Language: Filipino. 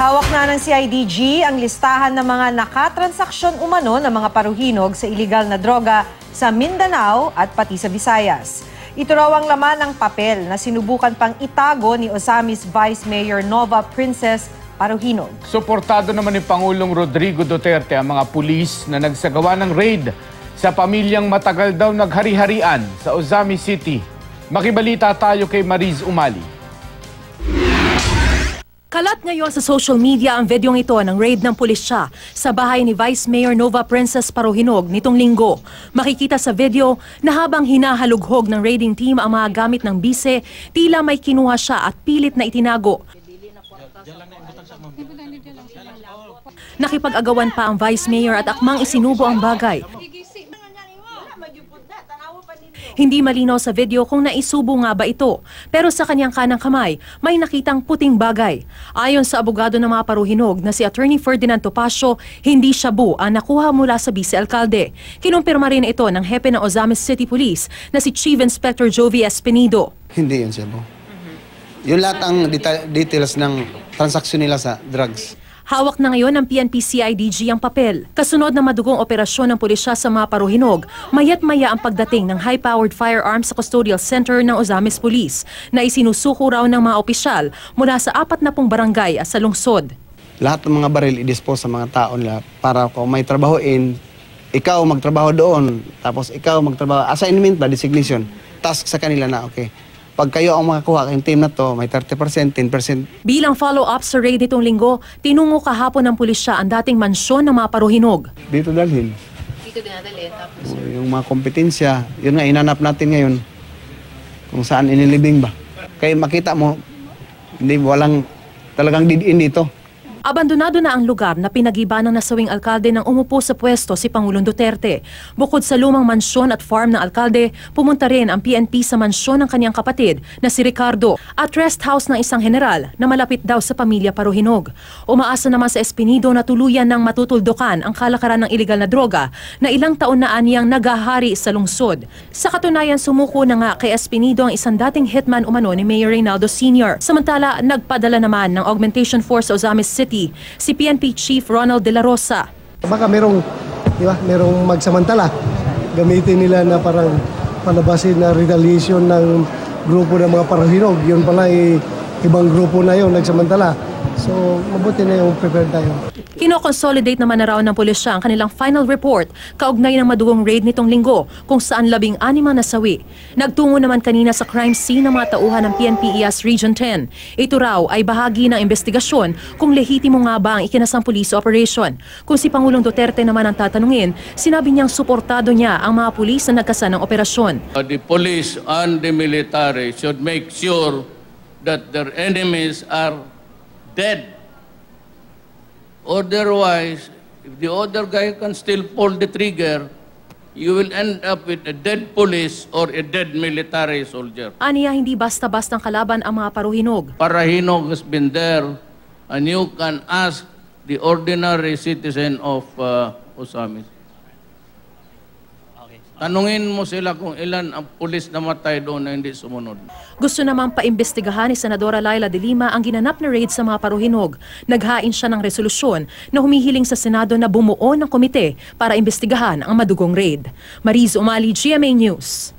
Hawak na ng CIDG ang listahan ng mga nakatransaksyon umano ng mga paruhinog sa iligal na droga sa Mindanao at pati sa Visayas. Ito raw ang laman ng papel na sinubukan pang itago ni Ozamis Vice Mayor Nova Princess Paruhinog. Suportado naman ni Pangulong Rodrigo Duterte ang mga pulis na nagsagawa ng raid sa pamilyang matagal daw naghari-harian sa Ozamis City. Makibalita tayo kay Mariz Umali. Kalat ngayon sa social media ang videong ito ng raid ng pulisya sa bahay ni Vice Mayor Nova Princess Paruhinog nitong linggo. Makikita sa video na habang hinahalughog ng raiding team ang mga gamit ng bise, tila may kinuha siya at pilit na itinago. Nakipag-agawan pa ang Vice Mayor at akmang isinubo ang bagay. Hindi malinaw sa video kung naisubo nga ba ito, pero sa kanyang kanang kamay, may nakitang puting bagay. Ayon sa abogado ng mga paruhinog na si Attorney Ferdinand Topacio, hindi shabu ang nakuha mula sa vice-alkalde. Kinumpirma rin ito ng hepe ng Ozamis City Police na si Chief Inspector Jovi Espinido. Hindi yun shabu. Yun lahat ang details ng transaksyon nila sa drugs. Hawak na ngayon ng PNP-CIDG ang papel. Kasunod ng madugong operasyon ng pulisya sa mga paruhinog, mayat-maya ang pagdating ng high-powered firearms sa custodial center ng Ozamis Police na isinusuko raw ng mga opisyal mula sa 40 barangay sa lungsod. Lahat ng mga baril i-dispose sa mga tao nila para kung may trabahoin, ikaw magtrabaho doon, tapos ikaw magtrabaho, assignment ba, designation, task sa kanila na okay. Pag kayo ang makakuha kayong team na to, may 30%, 10%. Bilang follow-up sa raid nitong linggo, tinungo kahapon ng pulisya ang dating mansyon ng mga paruhinog. Dito dalhin. Dito dinadalhin tapos Yung mga kompetensya, yun nga inanap natin ngayon kung saan inilibing ba. Kaya makita mo, hindi walang talagang didin dito. abandonado na ang lugar na pinag-iba ng nasawing alkalde nang umupo sa pwesto si Pangulong Duterte. Bukod sa lumang mansyon at farm ng alkalde, pumunta rin ang PNP sa mansyon ng kanyang kapatid na si Ricardo at rest house ng isang general na malapit daw sa pamilya Paruhinog. Umaasa naman sa Espinido na tuluyan ng matutuldukan ang kalakaran ng iligal na droga na ilang taon na aniyang nagahari sa lungsod. Sa katunayan, sumuko na nga kay Espinido ang isang dating hitman umano ni Mayor Reynaldo Sr. Samantala, nagpadala naman ng augmentation force sa Ozamis City si PNP Chief Ronald De La Rosa. Baka merong magsamantala. Gamitin nila na parang palabasin na retaliation ng grupo ng mga Paruhinog. Yun pala ibang grupo na yun, nagsamantala. So, mabuti na yung prepared tayo. Kino-consolidate naman na raw ng pulisya ang kanilang final report kaugnay ng madugong raid nitong linggo kung saan 16 nasawi. Nagtungo naman kanina sa crime scene ng mga tauhan ng PNP-IAS Region 10. Ito raw ay bahagi ng investigasyon kung lehitimo nga ba ang ikinasang police operation. Kung si Pangulong Duterte naman ang tatanungin, sinabi niyang suportado niya ang mga pulis na nagkasanang operasyon. The police and the military should make sure that their enemies are dead. Otherwise, if the other guy can still pull the trigger, you will end up with a dead police or a dead military soldier. Aniya, hindi basta-bastang kalaban ang mga Paruhinog. Paruhinog has been there, and you can ask the ordinary citizen of Ozamis. Tanungin mo sila kung ilan ang pulis na matay doon na hindi sumunod. Gusto namang paimbestigahan ni Senadora Laila de Lima ang ginanap na raid sa mga Paruhinog. Naghain siya ng resolusyon na humihiling sa Senado na bumuo ng komite para imbestigahan ang madugong raid. Mariz Umali, GMA News.